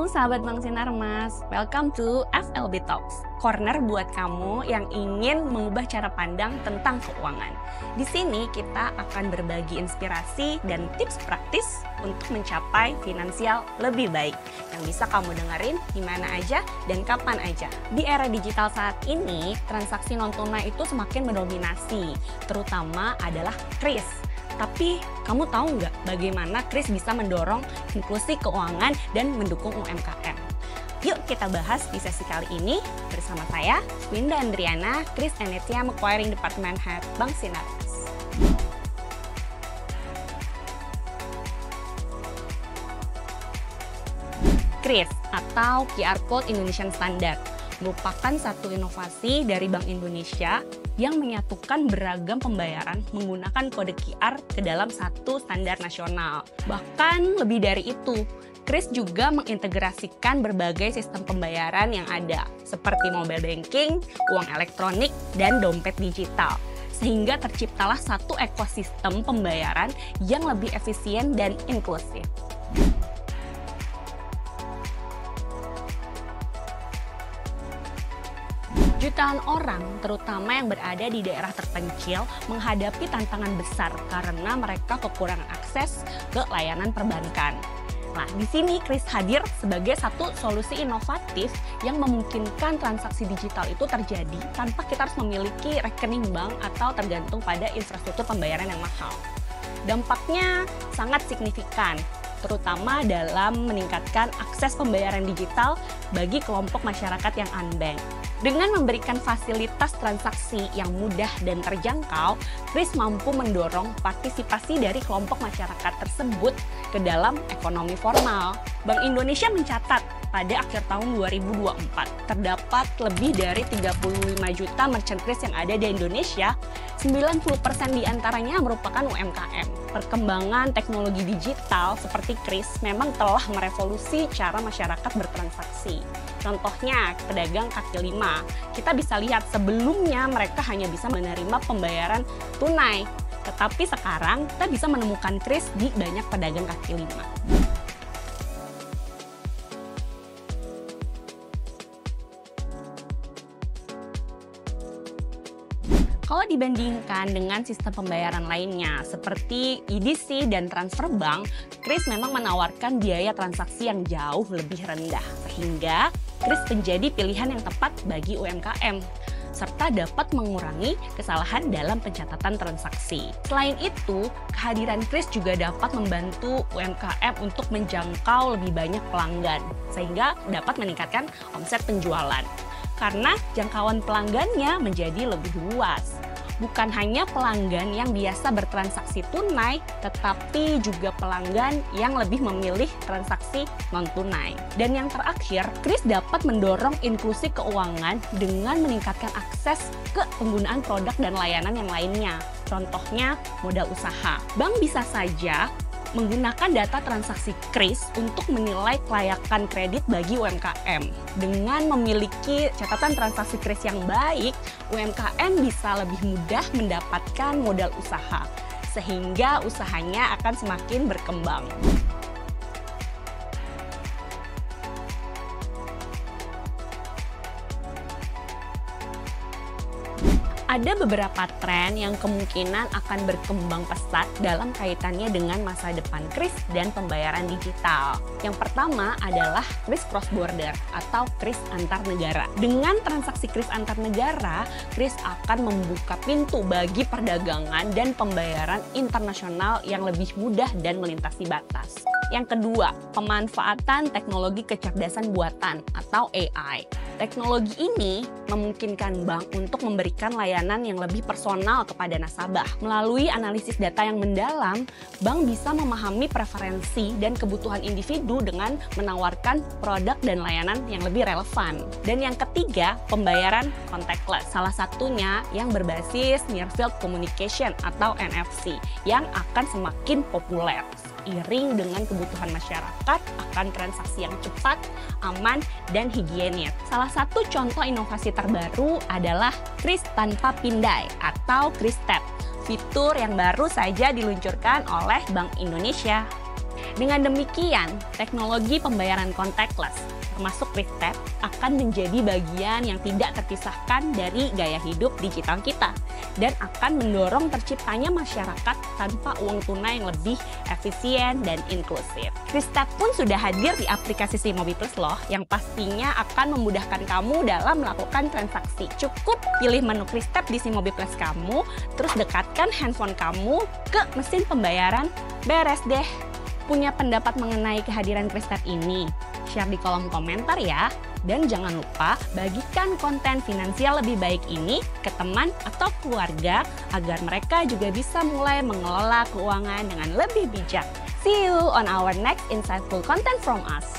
sahabat Bank Sinarmas, welcome to FLB Talks, corner buat kamu yang ingin mengubah cara pandang tentang keuangan. Di sini kita akan berbagi inspirasi dan tips praktis untuk mencapai finansial lebih baik yang bisa kamu dengerin di mana aja dan kapan aja. Di era digital saat ini, transaksi non-tunai itu semakin mendominasi, terutama adalah kris. Tapi kamu tahu nggak bagaimana kris bisa mendorong inklusi keuangan dan mendukung UMKM? Yuk kita bahas di sesi kali ini bersama saya, Winda Andriana, Kris Enetia Acquiring Department Head Bank Sinarmas. Kris atau QR Code Indonesian Standard merupakan satu inovasi dari Bank Indonesia yang menyatukan beragam pembayaran menggunakan kode QR ke dalam satu standar nasional. Bahkan lebih dari itu, kris juga mengintegrasikan berbagai sistem pembayaran yang ada, seperti mobile banking, uang elektronik, dan dompet digital. Sehingga terciptalah satu ekosistem pembayaran yang lebih efisien dan inklusif. Jutaan orang, terutama yang berada di daerah terpencil, menghadapi tantangan besar karena mereka kekurangan akses ke layanan perbankan. Nah, di sini Kris hadir sebagai satu solusi inovatif yang memungkinkan transaksi digital itu terjadi tanpa kita harus memiliki rekening bank atau tergantung pada infrastruktur pembayaran yang mahal. Dampaknya sangat signifikan, terutama dalam meningkatkan akses pembayaran digital bagi kelompok masyarakat yang unbanked. Dengan memberikan fasilitas transaksi yang mudah dan terjangkau, Kris mampu mendorong partisipasi dari kelompok masyarakat tersebut ke dalam ekonomi formal. Bank Indonesia mencatat pada akhir tahun 2024, terdapat lebih dari 35 juta merchant Kris yang ada di Indonesia, 90% diantaranya merupakan UMKM. Perkembangan teknologi digital seperti Kris memang telah merevolusi cara masyarakat bertransaksi. Contohnya, pedagang kaki lima. Kita bisa lihat sebelumnya mereka hanya bisa menerima pembayaran tunai. Tetapi sekarang kita bisa menemukan kris di banyak pedagang kaki lima. Kalau dibandingkan dengan sistem pembayaran lainnya seperti EDC dan transfer bank, Kris memang menawarkan biaya transaksi yang jauh lebih rendah, sehingga Kris menjadi pilihan yang tepat bagi UMKM, serta dapat mengurangi kesalahan dalam pencatatan transaksi. Selain itu, kehadiran Kris juga dapat membantu UMKM untuk menjangkau lebih banyak pelanggan, sehingga dapat meningkatkan omset penjualan. Karena jangkauan pelanggannya menjadi lebih luas. Bukan hanya pelanggan yang biasa bertransaksi tunai, tetapi juga pelanggan yang lebih memilih transaksi non-tunai. Dan yang terakhir, Kris dapat mendorong inklusi keuangan dengan meningkatkan akses ke penggunaan produk dan layanan yang lainnya. Contohnya, modal usaha. Bank bisa saja menggunakan data transaksi Kris untuk menilai kelayakan kredit bagi UMKM. Dengan memiliki catatan transaksi Kris yang baik, UMKM bisa lebih mudah mendapatkan modal usaha, sehingga usahanya akan semakin berkembang. Ada beberapa tren yang kemungkinan akan berkembang pesat dalam kaitannya dengan masa depan kris dan pembayaran digital. Yang pertama adalah kris cross border atau kris antar negara. Dengan transaksi kris antar negara, kris akan membuka pintu bagi perdagangan dan pembayaran internasional yang lebih mudah dan melintasi batas. Yang kedua, pemanfaatan teknologi kecerdasan buatan atau AI. Teknologi ini memungkinkan bank untuk memberikan layanan yang lebih personal kepada nasabah. Melalui analisis data yang mendalam, bank bisa memahami preferensi dan kebutuhan individu dengan menawarkan produk dan layanan yang lebih relevan. Dan yang ketiga, pembayaran contactless. Salah satunya yang berbasis Near Field Communication atau NFC yang akan semakin populer. Seiring dengan kebutuhan masyarakat akan transaksi yang cepat, aman, dan higienis. Salah satu contoh inovasi terbaru adalah kris tanpa pindai atau kris tap, fitur yang baru saja diluncurkan oleh Bank Indonesia. Dengan demikian, teknologi pembayaran contactless termasuk Kristep akan menjadi bagian yang tidak terpisahkan dari gaya hidup digital kita dan akan mendorong terciptanya masyarakat tanpa uang tunai yang lebih efisien dan inklusif. Kristep pun sudah hadir di aplikasi SIMOBI Plus loh, yang pastinya akan memudahkan kamu dalam melakukan transaksi. Cukup pilih menu Kristep di SIMOBI Plus kamu, terus dekatkan handphone kamu ke mesin pembayaran, beres deh. Punya pendapat mengenai kehadiran Kristep ini? Share di kolom komentar ya. Dan jangan lupa bagikan konten finansial lebih baik ini ke teman atau keluarga agar mereka juga bisa mulai mengelola keuangan dengan lebih bijak. See you on our next insightful content from us.